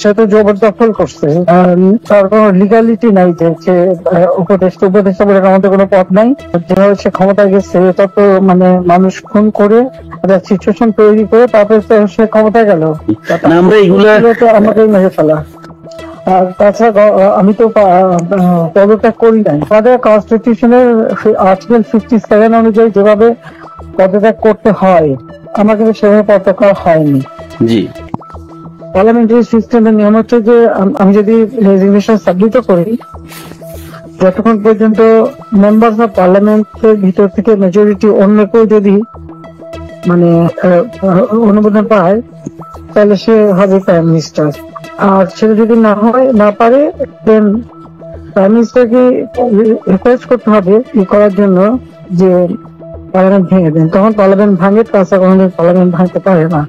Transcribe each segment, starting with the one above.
সে তো জবরদখল করছে, তার কোনো লিগালিটি নাই যে সে উপদেষ্টা বলে আমাদের কোনো পথ নাই। যেভাবে সে ক্ষমতায় গেছে এটা তো মানে মানুষ খুন করে একটা সিচুয়েশন তৈরি করে তারপরে সে ক্ষমতায় গেল, আমাদের মেরে ফেলা। আর তাছাড়া আমি তো পদত্যাগ করি নাই। আমাদের কনস্টিটিউশনের আর্টিকেল 57 অনুযায়ী যেভাবে পদত্যাগ করতে হয় আমার কিন্তু সেভাবে পদত্যাগ করা হয়নি। জি, পার্লামেন্টারি সিস্টেমের নিয়ম হচ্ছে যে আমি যদি রেজিগনেশন সাবমিট করি, যতক্ষণ পর্যন্ত মেম্বার্স অফ পার্লামেন্টের ভিতর থেকে মেজরিটি অন্য কেউ যদি মানে অনুমোদন পায় তাহলে সে হবে প্রাইম মিনিস্টার। আর সেটা যদি না পারে দেন প্রাইম মিনিস্টারকে রিকোয়েস্ট করতে হবে ই করার জন্য যে পার্লামেন্ট ভেঙে দেন। তখন পার্লামেন্ট ভাঙে, তাছাড়া কোনোদিন পার্লামেন্ট ভাঙতে পারে না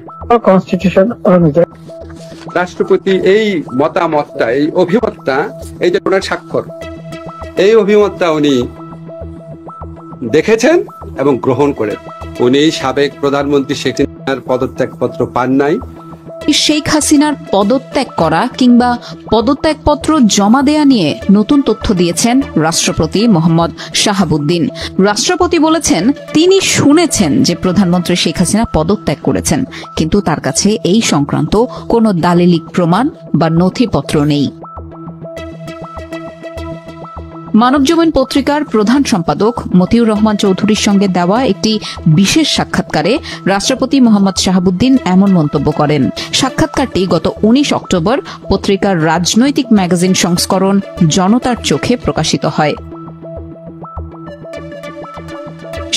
কনস্টিটিউশন অনুযায়ী। রাষ্ট্রপতি এই মতামতটা, এই অভিমতটা, এই যে ওনার স্বাক্ষর, এই অভিমতটা উনি দেখেছেন এবং গ্রহণ করেন। উনি সাবেক প্রধানমন্ত্রী শেখ হাসিনার পদত্যাগপত্র পান নাই। শেখ হাসিনার পদত্যাগ করা কিংবা পদত্যাগপত্র জমা দেয়া নিয়ে নতুন তথ্য দিয়েছেন রাষ্ট্রপতি মোহাম্মদ শাহাবুদ্দিন। রাষ্ট্রপতি বলেছেন তিনি শুনেছেন যে প্রধানমন্ত্রী শেখ হাসিনা পদত্যাগ করেছেন, কিন্তু তার কাছে এই সংক্রান্ত কোনো দালিলিক প্রমাণ বা নথিপত্র নেই। মানবজমিন পত্রিকার প্রধান সম্পাদক মতিউর রহমান চৌধুরীর সঙ্গে দেওয়া একটি বিশেষ সাক্ষাৎকারে রাষ্ট্রপতি মোহাম্মদ শাহাবুদ্দিন এমন মন্তব্য করেন। সাক্ষাৎকারটি গত 19 অক্টোবর পত্রিকার রাজনৈতিক ম্যাগাজিন সংস্করণ জনতার চোখে প্রকাশিত হয়।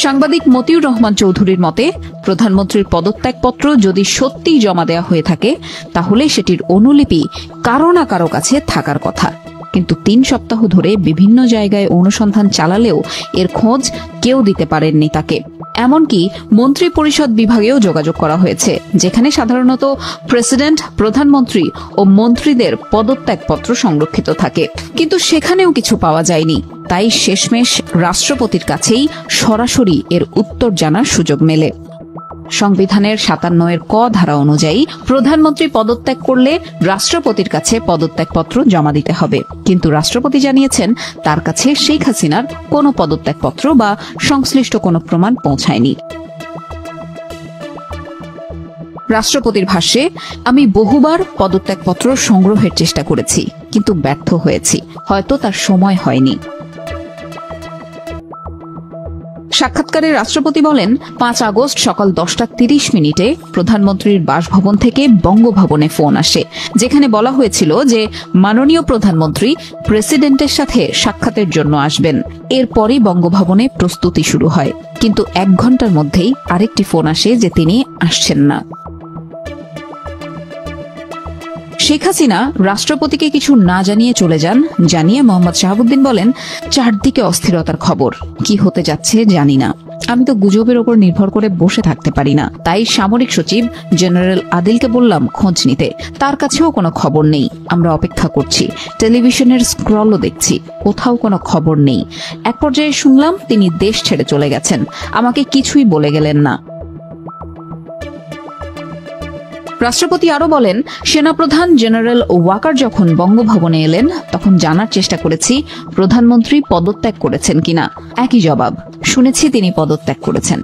সাংবাদিক মতিউর রহমান চৌধুরীর মতে, প্রধানমন্ত্রীর পদত্যাগপত্র যদি সত্যিই জমা দেওয়া হয়ে থাকে তাহলে সেটির অনুলিপি কারো না কারো কাছে থাকার কথা, কিন্তু 3 সপ্তাহ ধরে বিভিন্ন জায়গায় অনুসন্ধান চালালেও এর খোঁজ কেউ দিতে পারেননি তাকে। এমনকি মন্ত্রী পরিষদ বিভাগেও যোগাযোগ করা হয়েছে, যেখানে সাধারণত প্রেসিডেন্ট, প্রধানমন্ত্রী ও মন্ত্রীদের পদত্যাগপত্র সংরক্ষিত থাকে, কিন্তু সেখানেও কিছু পাওয়া যায়নি। তাই শেষমেশ রাষ্ট্রপতির কাছেই সরাসরি এর উত্তর জানার সুযোগ মেলে। সংবিধানের 57 ক ধারা অনুযায়ী প্রধানমন্ত্রী পদত্যাগ করলে রাষ্ট্রপতির কাছে পদত্যাগপত্র জমা দিতে হবে, কিন্তু রাষ্ট্রপতি জানিয়েছেন তার কাছে শেখ হাসিনার কোনো পদত্যাগপত্র বা সংশ্লিষ্ট কোনো প্রমাণ পৌঁছায়নি। রাষ্ট্রপতির ভাষ্যে, আমি বহুবার পদত্যাগপত্র সংগ্রহের চেষ্টা করেছি, কিন্তু ব্যর্থ হয়েছি, হয়তো তার সময় হয়নি। সাক্ষাৎকারে রাষ্ট্রপতি বলেন, 5 আগস্ট সকাল 10:30 প্রধানমন্ত্রীর বাসভবন থেকে বঙ্গভবনে ফোন আসে, যেখানে বলা হয়েছিল যে মাননীয় প্রধানমন্ত্রী প্রেসিডেন্টের সাথে সাক্ষাতের জন্য আসবেন। এরপরই বঙ্গভবনে প্রস্তুতি শুরু হয়, কিন্তু 1 ঘন্টার মধ্যেই আরেকটি ফোন আসে যে তিনি আসছেন না। শেখ হাসিনা রাষ্ট্রপতিকে কিছু না জানিয়ে চলে যান। জানিয়ে মোহাম্মদ শাহাবুদ্দিন বলেন, চারদিকে অস্থিরতার খবর, কি হতে যাচ্ছে জানি না। আমি তো গুজবের ওপর নির্ভর করে বসে থাকতে পারি না, তাই সামরিক সচিব জেনারেল আদিলকে বললাম খোঁজ নিতে, তার কাছেও কোনো খবর নেই। আমরা অপেক্ষা করছি, টেলিভিশনের স্ক্রলও দেখছি, কোথাও কোনো খবর নেই। এক পর্যায়ে শুনলাম তিনি দেশ ছেড়ে চলে গেছেন, আমাকে কিছুই বলে গেলেন না। রাষ্ট্রপতি আরো বলেন, সেনাপ্রধান জেনারেল ওয়াকার যখন বঙ্গভবনে এলেন তখন জানার চেষ্টা করেছি প্রধানমন্ত্রী পদত্যাগ করেছেন কিনা। একই জবাব, শুনেছি তিনি পদত্যাগ করেছেন।